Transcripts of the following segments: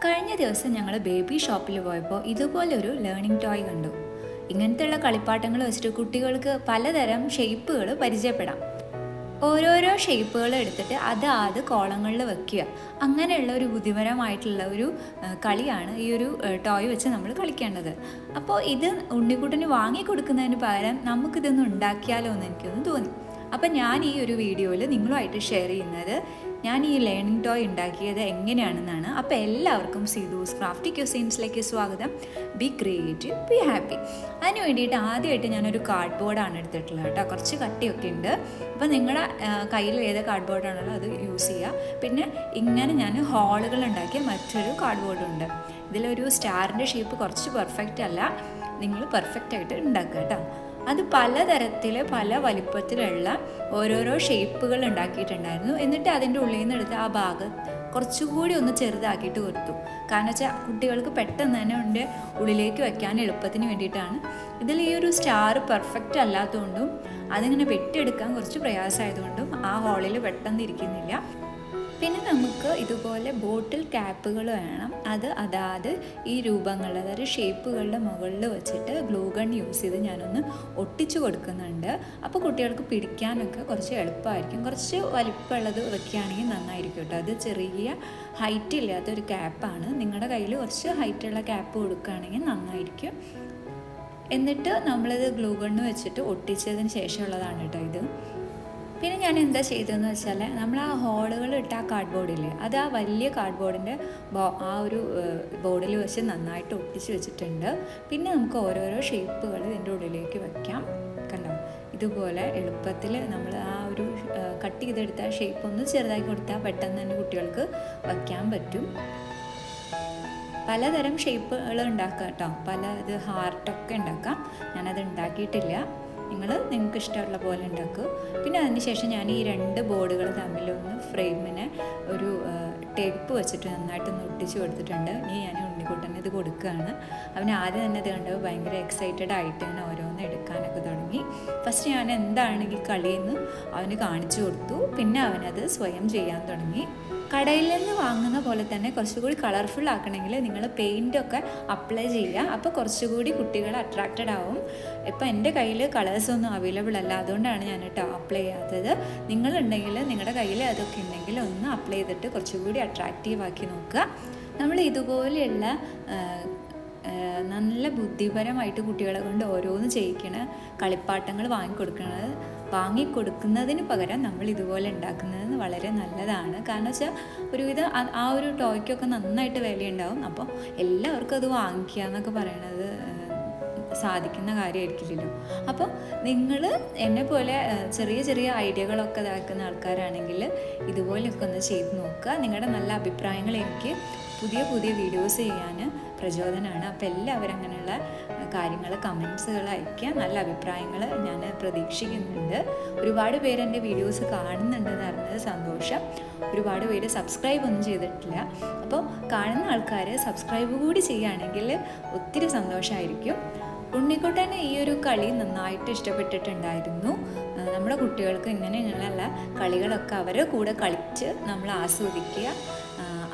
കഴിഞ്ഞ ദിവസം ഞങ്ങൾ ബേബി ഷോപ്പിൽ പോയപ്പോൾ ഇതുപോലൊരു ലേണിംഗ് ടോയ് കണ്ടു. ഇങ്ങനത്തെയുള്ള കളിപ്പാട്ടങ്ങൾ വെച്ചിട്ട് കുട്ടികൾക്ക് പലതരം ഷേപ്പുകൾ പരിചയപ്പെടാം. ഓരോരോ ഷേപ്പുകൾ എടുത്തിട്ട് അത് കോളങ്ങളിൽ വെക്കുക. അങ്ങനെയുള്ള ഒരു ബുദ്ധിപരമായിട്ടുള്ള ഒരു കളിയാണ് ഈ ഒരു ടോയ് വെച്ച് നമ്മൾ കളിക്കേണ്ടത്. അപ്പോൾ ഇത് ഉണ്ണിക്കുട്ടന് വാങ്ങിക്കൊടുക്കുന്നതിന് പകരം നമുക്കിതൊന്ന് ഉണ്ടാക്കിയാലോ എന്ന് എനിക്കൊന്ന് തോന്നി. അപ്പം ഞാൻ ഈ ഒരു വീഡിയോയിൽ നിങ്ങളുമായിട്ട് ഷെയർ ചെയ്യുന്നത് ഞാൻ ഈ ലേണിംഗ് ടോയ് ഉണ്ടാക്കിയത് എങ്ങനെയാണെന്നാണ്. അപ്പോൾ എല്ലാവർക്കും സീതൂസ് ക്രാഫ്റ്റി ക്യൂസീൻസിലേക്ക് സ്വാഗതം. B creative, be happy. അതിന് വേണ്ടിയിട്ട് ആദ്യമായിട്ട് ഞാനൊരു കാർഡ് ബോർഡാണ് എടുത്തിട്ടുള്ളത് കേട്ടോ. കുറച്ച് കട്ടിയൊക്കെ ഉണ്ട്. അപ്പോൾ നിങ്ങളുടെ കയ്യിൽ ഏത് കാർഡ് ബോർഡാണല്ലോ അത് യൂസ് ചെയ്യുക. പിന്നെ ഇങ്ങനെ ഞാൻ ഹോളുകൾ ഉണ്ടാക്കിയ മറ്റൊരു കാർഡ് ബോർഡുണ്ട്. ഇതിലൊരു സ്റ്റാറിൻ്റെ ഷേപ്പ് കുറച്ച് പെർഫെക്റ്റ് അല്ല, നിങ്ങൾ പെർഫെക്റ്റായിട്ട് ഉണ്ടാക്കുക കേട്ടോ. അത് പലതരത്തിൽ പല വലിപ്പത്തിലുള്ള ഓരോരോ ഷേപ്പുകൾ ഉണ്ടാക്കിയിട്ടുണ്ടായിരുന്നു. എന്നിട്ട് അതിൻ്റെ ഉള്ളിൽ നിന്ന് എടുത്ത് ആ ഭാഗം കുറച്ചുകൂടി ഒന്ന് ചെറുതാക്കിയിട്ട് കൊടുത്തു. കാരണം വെച്ചാൽ കുട്ടികൾക്ക് പെട്ടെന്ന് തന്നെ അതിൻ്റെ ഉള്ളിലേക്ക് വയ്ക്കാൻ എളുപ്പത്തിന് വേണ്ടിയിട്ടാണ്. ഇതിൽ ഈ ഒരു സ്റ്റാർ പെർഫെക്റ്റ് അല്ലാത്തതുകൊണ്ടും അതിങ്ങനെ വെട്ടിയെടുക്കാൻ കുറച്ച് പ്രയാസമായതുകൊണ്ടും ആ ഹോളിൽ പെട്ടെന്ന് ഇരിക്കുന്നില്ല. പിന്നെ നമുക്ക് ഇതുപോലെ ബോട്ടിൽ ക്യാപ്പുകൾ വേണം. അതായത് ഈ രൂപങ്ങൾ, അതായത് ഷേപ്പുകളുടെ മുകളിൽ വെച്ചിട്ട് ഗ്ലൂ ഗൺ യൂസ് ചെയ്ത് ഞാനൊന്ന് ഒട്ടിച്ചു കൊടുക്കുന്നുണ്ട്. അപ്പോൾ കുട്ടികൾക്ക് പിടിക്കാനൊക്കെ കുറച്ച് എളുപ്പമായിരിക്കും. കുറച്ച് വലിപ്പമുള്ളത് വെക്കുകയാണെങ്കിൽ നന്നായിരിക്കും കേട്ടോ. അത് ചെറിയ ഹൈറ്റ് ഇല്ലാത്തൊരു ക്യാപ്പാണ്. നിങ്ങളുടെ കയ്യിൽ കുറച്ച് ഹൈറ്റുള്ള ക്യാപ്പ് കൊടുക്കുകയാണെങ്കിൽ നന്നായിരിക്കും. എന്നിട്ട് നമ്മളിത് ഗ്ലൂ ഗണ്ണ് വെച്ചിട്ട് ഒട്ടിച്ചതിന് ശേഷമുള്ളതാണ് കേട്ടോ ഇത്. പിന്നെ ഞാൻ എന്താ ചെയ്തതെന്ന് വെച്ചാൽ നമ്മൾ ആ ഹോളുകൾ ഇട്ട ആ കാർഡ് ബോർഡില്ലേ, അത് ആ വലിയ കാർഡ് ബോർഡിൻ്റെ ആ ഒരു ബോർഡിൽ വെച്ച് നന്നായിട്ട് ഒട്ടിച്ച് വെച്ചിട്ടുണ്ട്. പിന്നെ നമുക്ക് ഓരോരോ ഷേപ്പുകൾ ഇതിൻ്റെ ഉള്ളിലേക്ക് വയ്ക്കാം. കണ്ടോ, ഇതുപോലെ എളുപ്പത്തിൽ നമ്മൾ ആ ഒരു കട്ട് ചെയ്തെടുത്ത ഷേപ്പ് ഒന്ന് ചെറുതാക്കി കൊടുത്താൽ പെട്ടെന്ന് തന്നെ കുട്ടികൾക്ക് വയ്ക്കാൻ പറ്റും. പലതരം ഷേപ്പുകൾ ഉണ്ടാക്കാം കേട്ടോ. ഇത് ഹാർട്ടൊക്കെ ഉണ്ടാക്കാം. ഞാനത് ഉണ്ടാക്കിയിട്ടില്ല. നിങ്ങൾക്ക് ഇഷ്ടമുള്ള പോലെ ഉണ്ടാക്കും. പിന്നെ അതിന് ശേഷം ഞാൻ ഈ രണ്ട് ബോർഡുകൾ തമ്മിലൊന്ന് ഫ്രെയിമിനെ ഒരു ടേപ്പ് വെച്ചിട്ട് നന്നായിട്ടൊന്ന് ഒട്ടിച്ച് കൊടുത്തിട്ടുണ്ട്. ഇനി ഞാൻ ഉണ്ണിക്കുട്ടന് ഇത് കൊടുക്കുകയാണ്. അവന് ആദ്യം തന്നെ ഇത് കണ്ടത് ഭയങ്കര എക്സൈറ്റഡ് ആയിട്ട് ഇങ്ങനെ ഓരോന്ന് എടുക്കാനൊക്കെ തുടങ്ങി. ഫസ്റ്റ് ഞാൻ എന്താണ് ഈ കളിയെന്ന് അവന് കാണിച്ചു കൊടുത്തു. പിന്നെ അവനത് സ്വയം ചെയ്യാൻ തുടങ്ങി. കടയിൽ നിന്ന് വാങ്ങുന്ന പോലെ തന്നെ കുറച്ചുകൂടി കളർഫുൾ ആക്കണമെങ്കിൽ നിങ്ങൾ പെയിൻറ്റൊക്കെ അപ്ലൈ ചെയ്യുക. അപ്പോൾ കുറച്ചുകൂടി കുട്ടികൾ അട്രാക്റ്റഡ് ആവും. ഇപ്പോൾ എൻ്റെ കയ്യിൽ കളേഴ്സൊന്നും അവൈലബിൾ അല്ല, അതുകൊണ്ടാണ് ഞാൻ അപ്ലൈ ചെയ്യാത്തത്. നിങ്ങളുണ്ടെങ്കിൽ നിങ്ങളുടെ കയ്യിൽ അതൊക്കെ ഉണ്ടെങ്കിൽ ഒന്ന് അപ്ലൈ ചെയ്തിട്ട് കുറച്ചുകൂടി അട്രാക്റ്റീവ് ആക്കി നോക്കുക. നമ്മൾ ഇതുപോലെയുള്ള നല്ല ബുദ്ധിപരമായിട്ട് കുട്ടികളെ കൊണ്ട് ഓരോന്ന് ചെയ്യിക്കണ കളിപ്പാട്ടങ്ങൾ വാങ്ങിക്കൊടുക്കുന്നതിന് പകരം നമ്മൾ ഇതുപോലെ ഉണ്ടാക്കുന്നത് വളരെ നല്ലതാണ്. കാരണം വെച്ചാൽ ഒരുവിധം ആ ഒരു ടോയ്ക്കൊക്കെ നന്നായിട്ട് വിലയുണ്ടാവും. അപ്പോൾ എല്ലാവർക്കും അത് വാങ്ങിക്കുക എന്നൊക്കെ പറയണത് സാധിക്കുന്ന കാര്യമായിരിക്കില്ലല്ലോ. അപ്പോൾ നിങ്ങൾ എന്നെപ്പോലെ ചെറിയ ചെറിയ ഐഡിയകളൊക്കെ ഇതാക്കുന്ന ആൾക്കാരാണെങ്കിൽ ഇതുപോലെയൊക്കെ ഒന്ന് ചെയ്ത് നോക്കുക. നിങ്ങളുടെ നല്ല അഭിപ്രായങ്ങൾ എനിക്ക് പുതിയ പുതിയ വീഡിയോസ് ചെയ്യാൻ പ്രചോദനമാണ്. അപ്പോൾ എല്ലാവരും അങ്ങനെയുള്ള കാര്യങ്ങൾ കമൻസുകൾ അയയ്ക്കുക. നല്ല അഭിപ്രായങ്ങൾ ഞാൻ പ്രതീക്ഷിക്കുന്നുണ്ട്. ഒരുപാട് പേര് എൻ്റെ വീഡിയോസ് കാണുന്നുണ്ടെന്ന് അറിഞ്ഞത് സന്തോഷം. ഒരുപാട് പേര് സബ്സ്ക്രൈബ് ഒന്നും ചെയ്തിട്ടില്ല. അപ്പോൾ കാണുന്ന ആൾക്കാർ സബ്സ്ക്രൈബ് കൂടി ചെയ്യുകയാണെങ്കിൽ ഒത്തിരി സന്തോഷമായിരിക്കും. ഉണ്ണിക്കുട്ടന് ഈ ഒരു കളി നന്നായിട്ട് ഇഷ്ടപ്പെട്ടിട്ടുണ്ടായിരുന്നു. നമ്മുടെ കുട്ടികൾക്ക് ഇങ്ങനെയുള്ള കളികളൊക്കെ അവരുടെ കൂടെ കളിച്ച് നമ്മൾ ആസ്വദിക്കുക.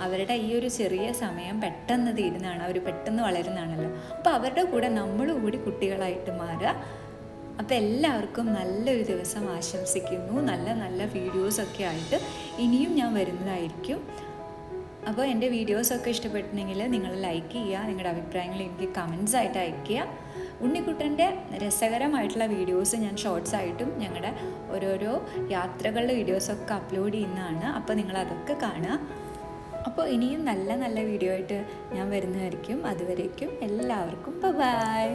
അവരുടെ ഈ ഒരു ചെറിയ സമയം പെട്ടെന്ന് തീരുന്നതാണ്, അവർ പെട്ടെന്ന് വളരുന്നതാണല്ലോ. അപ്പോൾ അവരുടെ കൂടെ നമ്മളും കൂടി കുട്ടികളായിട്ട് മാറുക. അപ്പോൾ എല്ലാവർക്കും നല്ലൊരു ദിവസം ആശംസിക്കുന്നു. നല്ല നല്ല വീഡിയോസൊക്കെ ആയിട്ട് ഇനിയും ഞാൻ വരുന്നതായിരിക്കും. അപ്പോൾ എൻ്റെ വീഡിയോസൊക്കെ ഇഷ്ടപ്പെട്ടിട്ടുണ്ടെങ്കിൽ നിങ്ങൾ ലൈക്ക് ചെയ്യുക. നിങ്ങളുടെ അഭിപ്രായങ്ങൾ എനിക്ക് കമൻസ് ആയിട്ട് അയയ്ക്കുക. ഉണ്ണിക്കുട്ടൻ്റെ രസകരമായിട്ടുള്ള വീഡിയോസ് ഞാൻ ഷോർട്സ് ആയിട്ടും ഞങ്ങളുടെ ഓരോരോ യാത്രകളുടെ വീഡിയോസൊക്കെ അപ്ലോഡ് ചെയ്യുന്നതാണ്. അപ്പോൾ നിങ്ങളതൊക്കെ കാണുക. അപ്പോൾ ഇനിയും നല്ല നല്ല വീഡിയോ ആയിട്ട് ഞാൻ വരുന്നതായിരിക്കും. അതുവരേക്കും എല്ലാവർക്കും ബൈ.